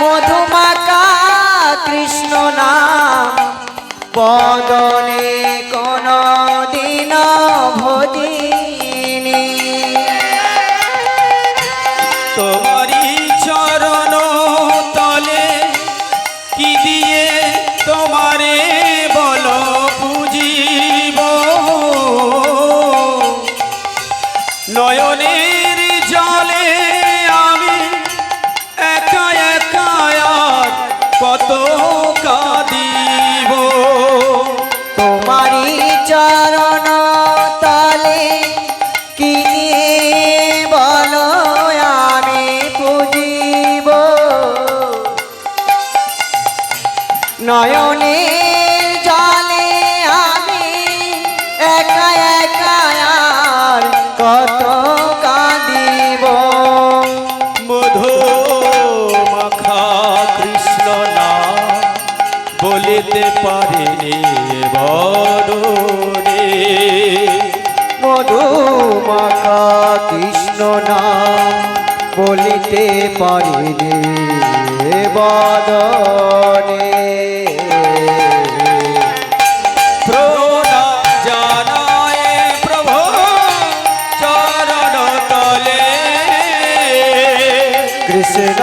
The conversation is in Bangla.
মধুমাকা কৃষ্ণ নাম বদনে কোন দিন ভজিনি। তোমারি চরণ তলে কি দিয়ে তোমারে বল পুজিব, নয়নের জলে আমি একা একা আর কত কাঁদিব। তোমারি চরণ তলে কি বলো আমি পুজিব, নয়নের জলে আমি একা একা আর কত কাঁদিব। মধু মাখা কৃষ্ণ নাম বলিতে পারিনি বদনে, মধু মাখা কৃষ্ণ নাম বলিতে পারিনি বদনে। প্রণাম জানায় প্রভু চরণ তলে, কৃষ্ণ